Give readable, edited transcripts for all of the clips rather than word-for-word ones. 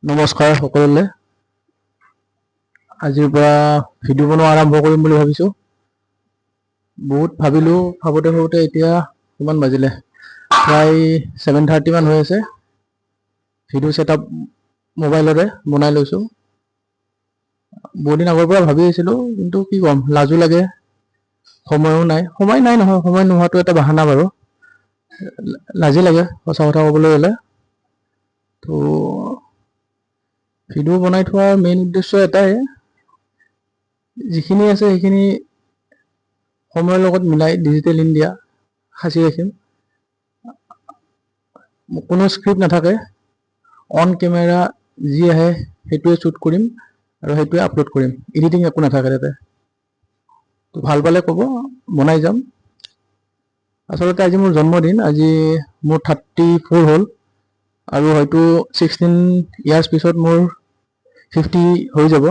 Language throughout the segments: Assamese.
নমস্কাৰ সকলোলে। আজিৰ পৰা ভিডিঅ' বনোৱা আৰম্ভ কৰিম বুলি ভাবিছোঁ। বহুত ভাবিলোঁ, ভাবোতে এতিয়া কিমান বাজিলে, প্ৰায় 7:30 মান হৈ আছে। ভিডিঅ' ছেটআপ মোবাইলতে বনাই লৈছোঁ। বহুত দিন আগৰ পৰা ভাবি আছিলোঁ, কিন্তু কি ক'ম, লাজো লাগে, সময়ো নাই। সময় নাই নহয়, সময় নোহোৱাটো এটা বাহানা বাৰু। লাজি লাগে সঁচা কথা ক'বলৈ গ'লে। তো ভিডিঅ' বনাই থোৱাৰ মেইন উদ্দেশ্য এটাই, যিখিনি আছে সেইখিনি সময়ৰ লগত মিলাই ডিজিটেল ইণ্ডিয়া সাঁচি ৰাখিম। কোনো স্ক্ৰিপ্ট নাথাকে, অন কেমেৰা যি আহে সেইটোৱে শ্বুট কৰিম আৰু সেইটোৱে আপলোড কৰিম। এডিটিং একো নাথাকে তাতে। তো ভাল পালে ক'ব, বনাই যাম। আচলতে আজি মোৰ জন্মদিন, আজি মোৰ 34 হ'ল আৰু হয়তো 16 ইয়াৰ্ছ পিছত মোৰ 50 হৈ যাব।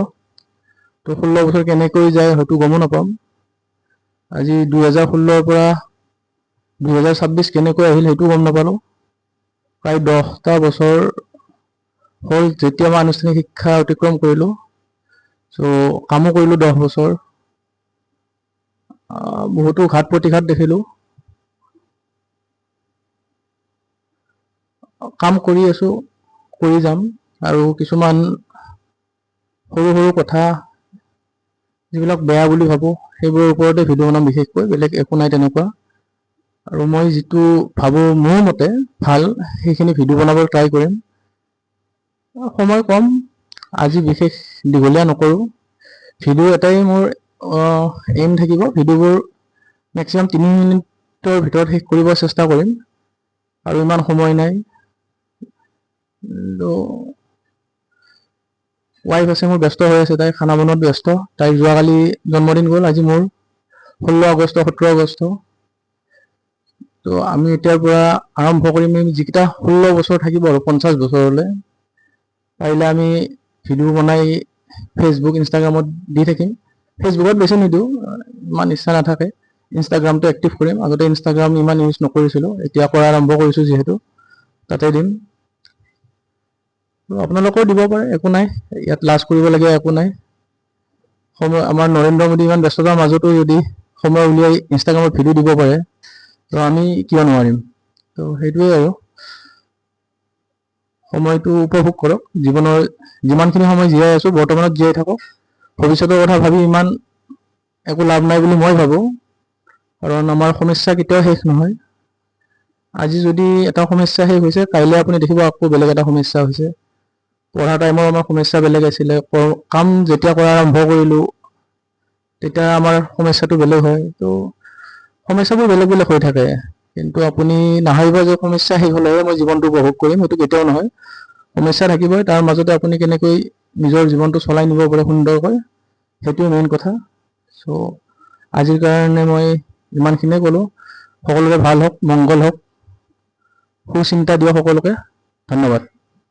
তো 16 বছৰ কেনেকৈ যায় হয়তো গমো নাপাম। আজি 2016ৰ পৰা 2026 কেনেকৈ আহিল সেইটো গম নাপালোঁ। প্ৰায় 10টা বছৰ হ'ল যেতিয়া মই আনুষ্ঠানিক শিক্ষা অতিক্ৰম কৰিলোঁ। চ' কামো কৰিলোঁ 10 বছৰ। বহুতো ঘাত প্ৰতিঘাত দেখিলোঁ। কাম কৰি আছোঁ, কৰি যাম। আৰু কিছুমান সৰু সৰু কথা যিবিলাক বেয়া বুলি ভাবোঁ সেইবোৰৰ ওপৰতে ভিডিঅ' বনাম, বিশেষকৈ বেলেগ একো নাই তেনেকুৱা। আৰু মই যিটো ভাবোঁ মোৰ মতে ভাল, সেইখিনি ভিডিঅ' বনাবলৈ ট্ৰাই কৰিম। সময় কম, আজি বিশেষ দীঘলীয়া নকৰোঁ। ভিডিঅ' এটাই মোৰ এইম থাকিব, ভিডিঅ'বোৰ মেক্সিমাম 3 মিনিটৰ ভিতৰত শেষ কৰিব চেষ্টা কৰিম। আৰু ইমান সময় নাই। ৱাইফ আছে মোৰ, ব্যস্ত হৈ আছে, তাই খানা বনোৱাত ব্যস্ত। তাইৰ যোৱাকালি জন্মদিন গ'ল, আজি মোৰ 16 আগষ্ট 17 আগষ্ট। তো আমি এতিয়াৰ পৰা আৰম্ভ কৰিম, যিকেইটা 16 বছৰ থাকিব আৰু 50 বছৰলৈ। পাৰিলে আমি ভিডিঅ' বনাই ফেচবুক, ইনষ্টাগ্ৰামত দি থাকিম। ফেচবুকত বেছি নিদিওঁ, ইমান ইচ্ছা নাথাকে। ইনষ্টাগ্ৰামটো এক্টিভ কৰিম। আগতে ইনষ্টাগ্ৰাম ইমান ইউজ নকৰিছিলোঁ, এতিয়া কৰা আৰম্ভ কৰিছোঁ যিহেতু তাতে দিম। আপোনালোকেও দিব পাৰে, একো নাই। ইয়াত লাজ কৰিবলগীয়া একো নাই। সময়, আমাৰ নৰেন্দ্ৰ মোদী ইমান ব্যস্ততাৰ মাজতো যদি সময় উলিয়াই ইনষ্টাগ্ৰামত ভিডিঅ' দিব পাৰে, তো আমি কিয় নোৱাৰিম। তো সেইটোৱে আৰু। সময়টো উপভোগ কৰক। জীৱনৰ যিমানখিনি সময় জীয়াই আছোঁ, বৰ্তমানত জীয়াই থাকক। ভৱিষ্যতৰ কথা ভাবি ইমান একো লাভ নাই বুলি মই ভাবোঁ। কাৰণ আমাৰ সমস্যা কেতিয়াও শেষ নহয়। আজি যদি এটা সমস্যা শেষ হৈছে, কাইলৈ আপুনি দেখিব আকৌ বেলেগ এটা সমস্যা হৈছে। পঢ়া টাইমৰ আমাৰ সমস্যা বেলেগ আছিলে, কাম যেতিয়া কৰা আৰম্ভ কৰিলোঁ তেতিয়া আমাৰ সমস্যাটো বেলেগ হয়। তো সমস্যাবোৰ বেলেগ বেলেগ হৈ থাকে। কিন্তু আপুনি নাভাবিব যে সমস্যা শেষ হ'লেহে মই জীৱনটো উপভোগ কৰিম, সেইটো কেতিয়াও নহয়। সমস্যা থাকিবই, তাৰ মাজতে আপুনি কেনেকৈ নিজৰ জীৱনটো চলাই নিব পাৰে সুন্দৰকৈ, সেইটোৱে মেইন কথা। চ' আজিৰ কাৰণে মই ইমানখিনিয়ে ক'লোঁ। সকলোৰে ভাল হওক, মংগল হওক, সুচিন্তা দিয়ক সকলোকে। ধন্যবাদ।